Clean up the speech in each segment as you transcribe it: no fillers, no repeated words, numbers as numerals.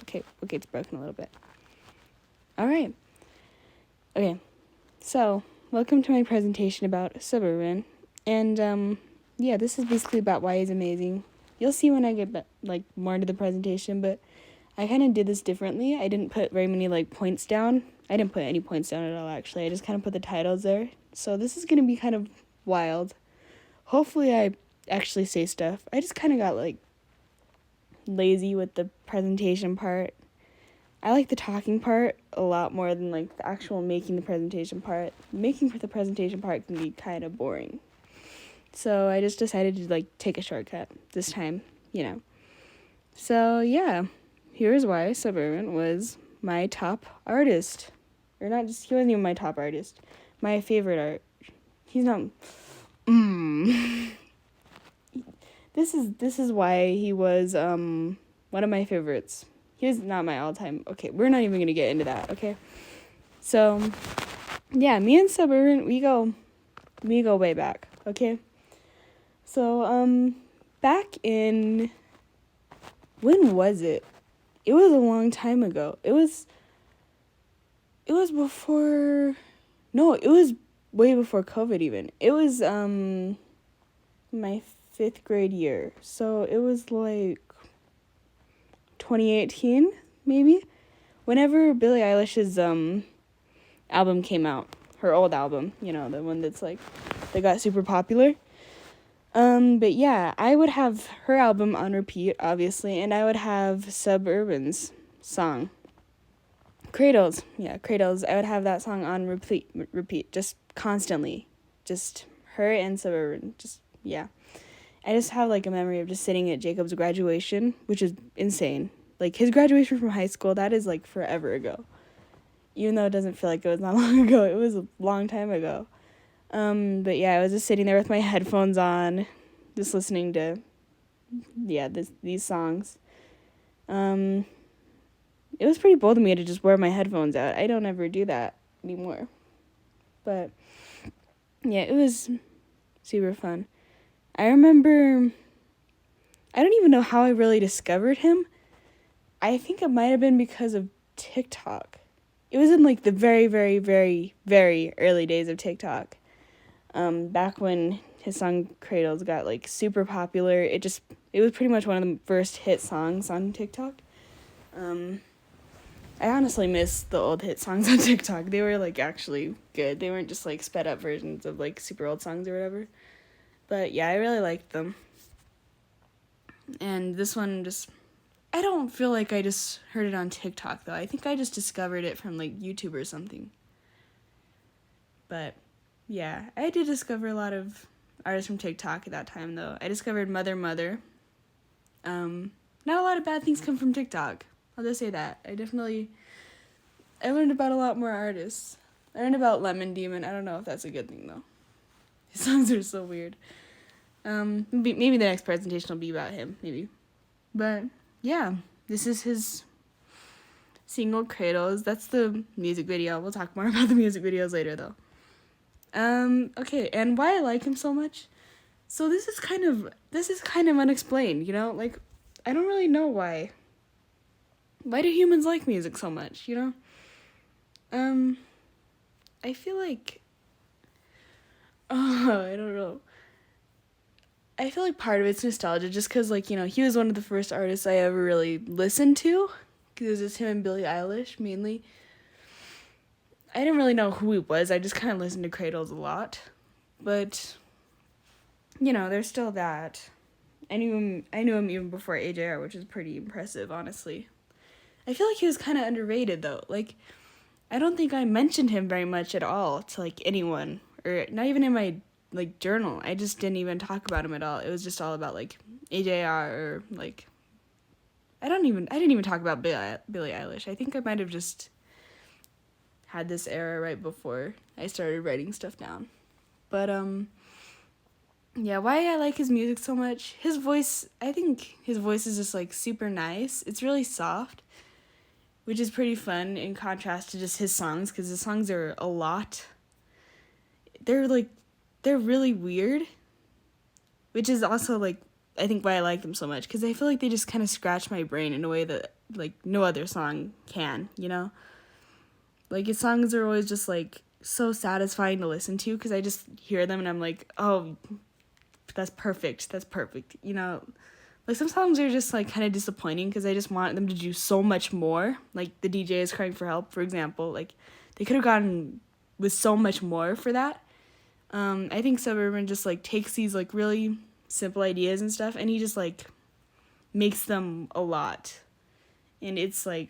Okay, it's broken a little bit. All right. Okay, so welcome to my presentation about Suburban. And, yeah, this is basically about why he's amazing. You'll see when I get, more into the presentation, but I kind of did this differently. I didn't put very many, points down. I didn't put any points down at all, actually. I just kind of put the titles there. So this is going to be kind of wild. Hopefully I actually say stuff. I just kind of got, lazy with the presentation part. I like the talking part a lot more than, the actual making the presentation part. Making the presentation part can be kind of boring. So I just decided to, take a shortcut this time, So, yeah, here's why Suburban was my top artist. Or not just, he wasn't even my top artist. My favorite art. He's not... This is why he was, one of my favorites. He's not my all-time... Okay, we're not even going to get into that, okay? So, yeah, me and Suburban, we go way back, okay? So, back in... When was it? It was a long time ago. It was before... No, it was way before COVID even. It was, my 5th grade year. So, it was, 2018, maybe? Whenever Billie Eilish's, album came out. Her old album, the one that's, that got super popular. But yeah, I would have her album on repeat, obviously, and I would have Suburban's song. Cradles. I would have that song on repeat, just constantly. Just her and Suburban, yeah. I just have, a memory of just sitting at Jacob's graduation, which is insane. His graduation from high school, that is, forever ago. Even though it doesn't feel like it was not long ago, it was a long time ago. But yeah, I was just sitting there with my headphones on, just listening to, these songs. It was pretty bold of me to just wear my headphones out. I don't ever do that anymore. But, yeah, it was super fun. I remember, I don't even know how I really discovered him. I think it might have been because of TikTok. It was in, the very, very, very, very early days of TikTok. Back when his song Cradles got, super popular. It was pretty much one of the first hit songs on TikTok. I honestly miss the old hit songs on TikTok. They were, actually good. They weren't just, sped up versions of, super old songs or whatever. But, yeah, I really liked them. And this one I don't feel like I just heard it on TikTok, though. I think I just discovered it from, YouTube or something. But, yeah, I did discover a lot of artists from TikTok at that time, though. I discovered Mother Mother. Not a lot of bad things come from TikTok. I'll just say that. I learned about a lot more artists. I learned about Lemon Demon. I don't know if that's a good thing, though. His songs are so weird. Maybe the next presentation will be about him, maybe. But, yeah, this is his single Cradles. That's the music video. We'll talk more about the music videos later, though. Okay, and why I like him so much? So this is kind of unexplained, I don't really know why. Why do humans like music so much, I feel like, I don't know. I feel like part of it's nostalgia just because, he was one of the first artists I ever really listened to. Because it was just him and Billie Eilish, mainly. I didn't really know who he was. I just kind of listened to Cradles a lot. But, there's still that. I knew him even before AJR, which is pretty impressive, honestly. I feel like he was kind of underrated, though. I don't think I mentioned him very much at all to, anyone. Or not even in my, journal. I just didn't even talk about him at all. It was just all about, AJR or, I didn't even talk about Billie Eilish. I think I might have just had this era right before I started writing stuff down. But, yeah, why I like his music so much, I think his voice is just, super nice. It's really soft, which is pretty fun in contrast to just his songs, because his songs are a lot. They're really weird, which is also, I think why I like them so much, because I feel like they just kind of scratch my brain in a way that like no other song can, you know? Like his songs are always just like so satisfying to listen to because I just hear them and I'm like, oh, that's perfect. That's perfect. You know, like some songs are just like kind of disappointing because I just want them to do so much more. Like the DJ is crying for help, for example. Like they could have gotten with so much more for that. I think Suburban just like takes these like really simple ideas and stuff and he just like makes them a lot. And it's like,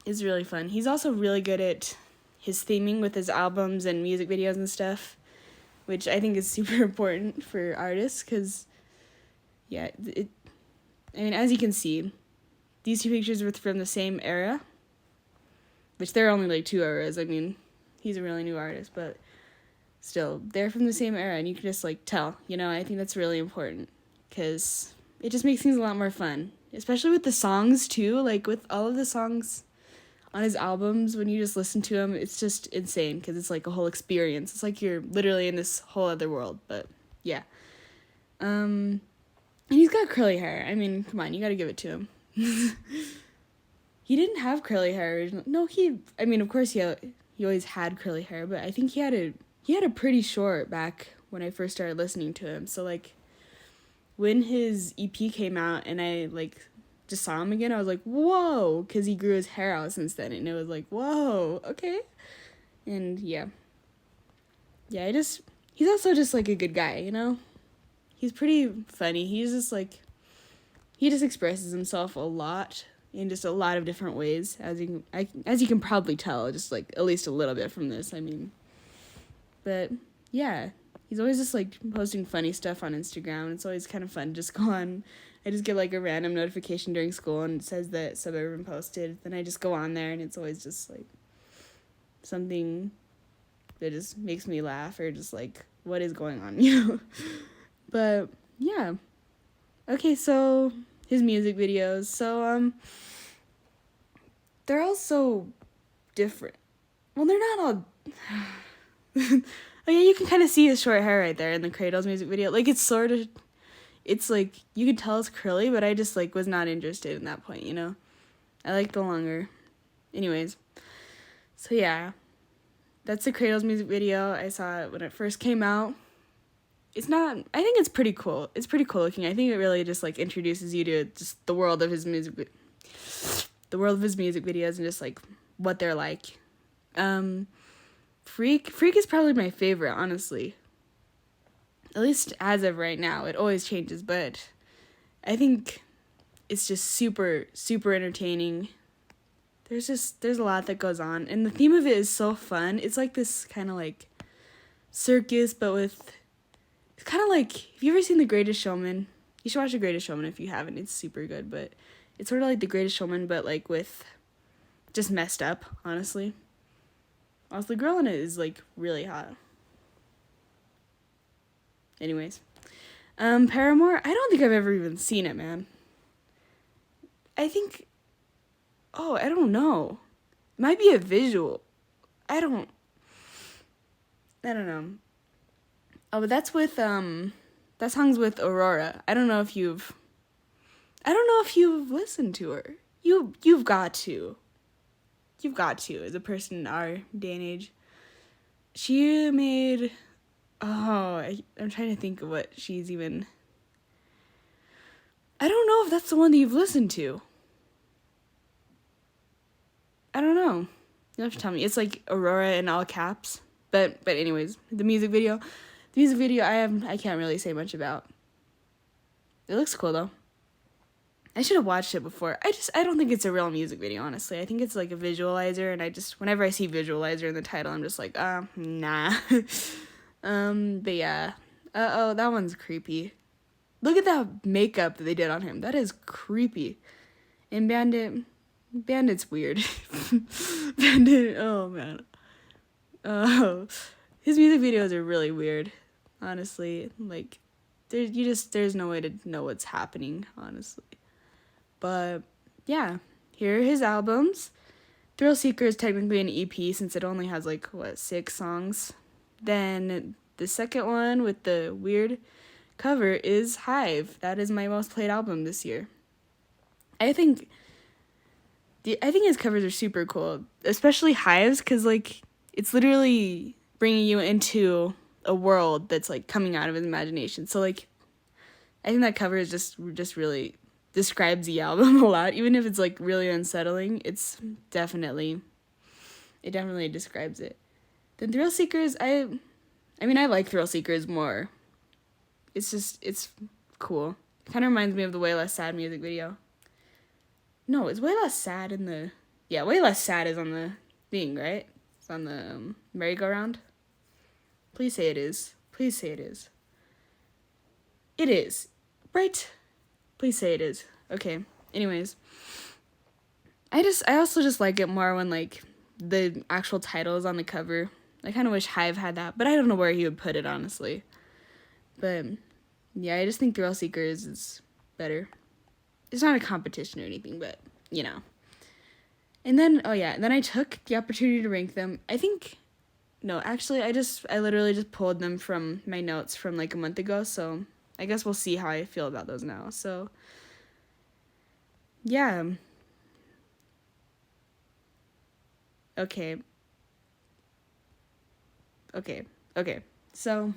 it's really fun. He's also really good at his theming with his albums and music videos and stuff, which I think is super important for artists because, yeah, I mean, as you can see, these two pictures were from the same era, which there are only like 2 eras. I mean, he's a really new artist, but still, they're from the same era, and you can just like tell, you know, I think that's really important because it just makes things a lot more fun, especially with the songs too, like with all of the songs on his albums, when you just listen to him, it's just insane because it's like a whole experience. It's like you're literally in this whole other world, but yeah. And he's got curly hair. I mean, come on, you gotta give it to him. He didn't have curly hair originally. No, I mean, of course he always had curly hair, but I think he had a pretty short back when I first started listening to him. So like when his EP came out and I like just saw him again, I was like, whoa, because he grew his hair out since then, and it was like, whoa, okay. And yeah, he's also just like a good guy, you know? He's pretty funny. He's just like, he just expresses himself a lot in just a lot of different ways, as you can probably tell, just like at least a little bit from this, I mean. But yeah, he's always just like posting funny stuff on Instagram. It's always kind of fun to just go on. I just get like a random notification during school and it says that Suburban posted. Then I just go on there and it's always just like something that just makes me laugh or just like, what is going on, you know? But yeah. Okay, so his music videos. So they're all so different. Well, they're not all oh yeah, you can kind of see his short hair right there in the Cradles music video. Like it's like you could tell it's curly, but I just like was not interested in that point, you know. I like the longer. Anyways, so yeah, that's the Cradles music video. I saw it when it first came out. I think it's pretty cool. It's pretty cool looking. I think it really just like introduces you to just the world of his music videos and just like what they're like. Freak is probably my favorite, honestly. At least as of right now. It always changes, but I think it's just super, super entertaining. There's a lot that goes on, and the theme of it is so fun. It's like this kind of like circus, but it's kind of like, have you ever seen The Greatest Showman? You should watch The Greatest Showman if you haven't. It's super good, but it's sort of like The Greatest Showman, but like with just messed up, honestly. Also, the girl in it is like really hot. Anyways, Paramore, I don't think I've ever even seen it, man. I don't know. It might be a visual. I don't know. Oh, but that song's with Aurora. I don't know if you've listened to her. You've got to. You've got to, as a person in our day and age. She made, I'm trying to think of what she's even, I don't know if that's the one that you've listened to. I don't know. You'll have to tell me. It's like Aurora in all caps. But anyways, the music video I can't really say much about. It looks cool though. I should have watched it before. I don't think it's a real music video, honestly. I think it's like a visualizer, and whenever I see visualizer in the title, I'm just like, nah. But yeah. That one's creepy. Look at that makeup that they did on him. That is creepy. And Bandit's weird. Bandit, oh man. Oh, his music videos are really weird, honestly. Like, there's no way to know what's happening, honestly. But yeah, here are his albums. Thrill Seeker is technically an EP since it only has 6 songs. Then the second one with the weird cover is Hive. That is my most played album this year. I think I think his covers are super cool, especially Hives, because, like, it's literally bringing you into a world that's, like, coming out of his imagination. So, like, I think that cover is just really describes the album a lot. Even if it's, like, really unsettling, it definitely describes it. Then Thrill Seekers, I mean, I like Thrill Seekers more. It's cool. Kind of reminds me of the Way Less Sad music video. No, it's Way Less Sad in the... Yeah, Way Less Sad is on the thing, right? It's on the merry-go-round. Please say it is. Please say it is. It is. Right? Please say it is. Okay. Anyways. I also just like it more when, like, the actual title is on the cover. I kind of wish Hive had that, but I don't know where he would put it, honestly. But, yeah, I just think Thrill Seekers is better. It's not a competition or anything, but, you know. And then, then I took the opportunity to rank them. I think, no, actually, I literally just pulled them from my notes from, like, a month ago, so I guess we'll see how I feel about those now. So, yeah. Okay. So,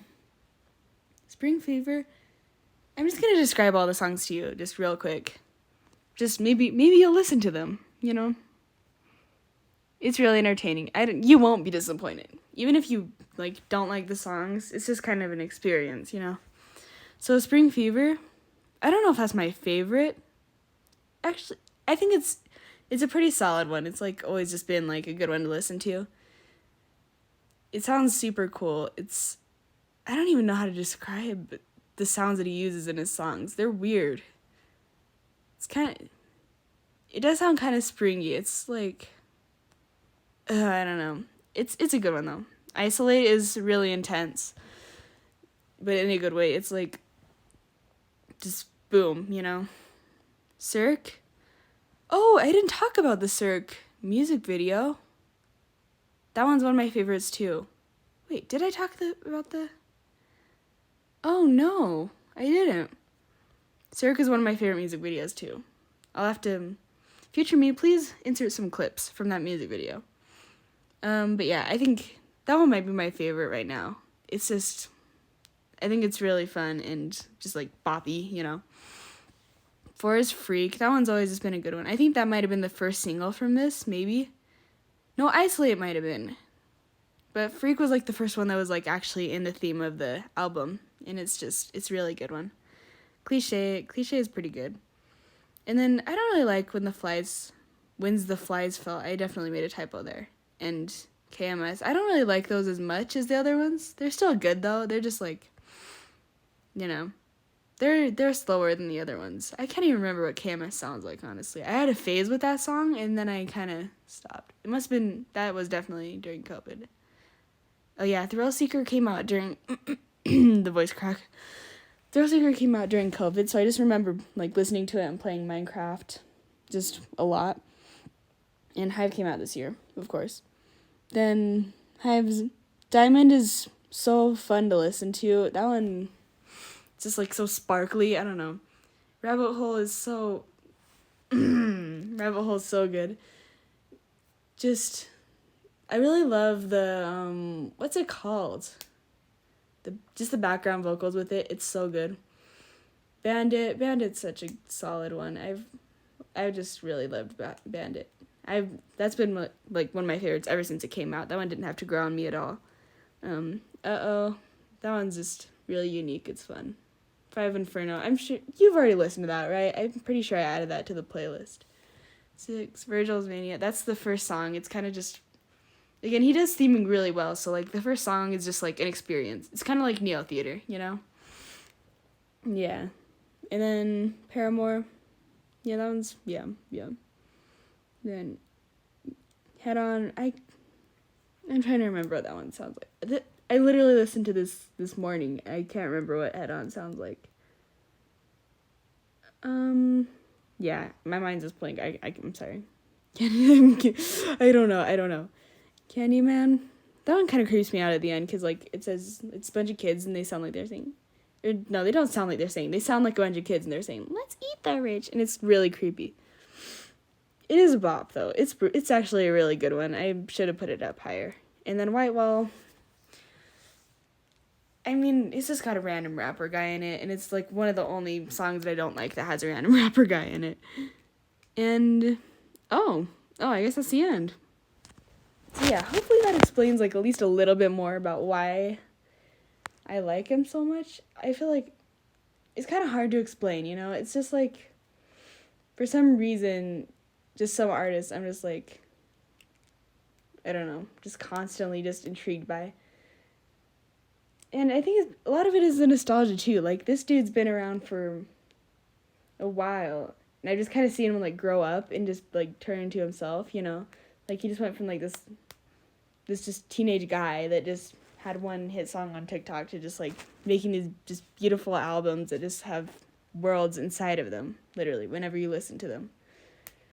Spring Fever, I'm just going to describe all the songs to you just real quick. Just maybe you'll listen to them, you know? It's really entertaining. You won't be disappointed. Even if you, like, don't like the songs, it's just kind of an experience, you know? So, Spring Fever, I don't know if that's my favorite. Actually, I think it's a pretty solid one. It's, like, always just been, like, a good one to listen to. It sounds super cool. I don't even know how to describe the sounds that he uses in his songs. They're weird. It does sound kind of springy. It's like, I don't know. It's a good one, though. Isolate is really intense, but in a good way. It's like, just boom, you know? Cirque? Oh, I didn't talk about the Cirque music video. That one's one of my favorites, too. Wait, did I talk about the... Oh, no, I didn't. Cirque is one of my favorite music videos, too. I'll have to... Future me, please insert some clips from that music video. But yeah, I think that one might be my favorite right now. It's just... I think it's really fun and just, like, boppy, you know? Forest Freak, that one's always just been a good one. I think that might have been the first single from this, maybe. No, Isolate might have been. But Freak was, like, the first one that was, like, actually in the theme of the album. And it's really good one. Cliche is pretty good. And then I don't really like When's the Flies Fell. I definitely made a typo there. And KMS. I don't really like those as much as the other ones. They're still good, though. They're just, like, you know, they're slower than the other ones. I can't even remember what KMS sounds like, honestly. I had a phase with that song, and then I kind of stopped. It must have been, that was definitely during COVID. Oh, yeah, Thrill Seeker came out during, the voice crack. Thrill Seeker came out during COVID, so I just remember, like, listening to it and playing Minecraft just a lot. And Hive came out this year, of course. Then Hive's Diamond is so fun to listen to. That one, it's just, like, so sparkly. I don't know. Rabbit Hole is so good. Just, I really love the, what's it called? Just the background vocals with it. It's so good. Bandit's such a solid one. I've just really loved Bandit. That's been, like, one of my favorites ever since it came out. That one didn't have to grow on me at all. That one's just really unique. It's fun. Five Inferno. I'm sure you've already listened to that, right? I'm pretty sure I added that to the playlist. 6, Virgil's Mania. That's the first song. It's kind of just... Again, he does theming really well, so, like, the first song is just, like, an experience. It's kind of like Neo Theater, you know? Yeah. And then Paramore. Yeah, that one's... Yeah. Then Head On. I'm trying to remember what that one sounds like. I literally listened to this morning. I can't remember what Head On sounds like. Yeah, my mind's just blank. I'm sorry. I don't know. Candyman. That one kind of creeps me out at the end because, like, it says it's a bunch of kids and they sound like they're saying... no, they don't sound like they're saying. They sound like a bunch of kids and they're saying, let's eat the rich. And it's really creepy. It is a bop, though. It's actually a really good one. I should have put it up higher. And then White Wall, I mean, it's just got a random rapper guy in it, and it's like one of the only songs that I don't like that has a random rapper guy in it. And, I guess that's the end. So yeah, hopefully that explains like at least a little bit more about why I like him so much. I feel like it's kind of hard to explain, you know? It's just like, for some reason, just some artists I'm just like, I don't know, just constantly just intrigued by. And I think a lot of it is the nostalgia too. Like, this dude's been around for a while, and I've just kind of seen him like grow up and just like turn into himself, you know? Like, he just went from like this just teenage guy that just had one hit song on TikTok to just like making these just beautiful albums that just have worlds inside of them, literally, whenever you listen to them.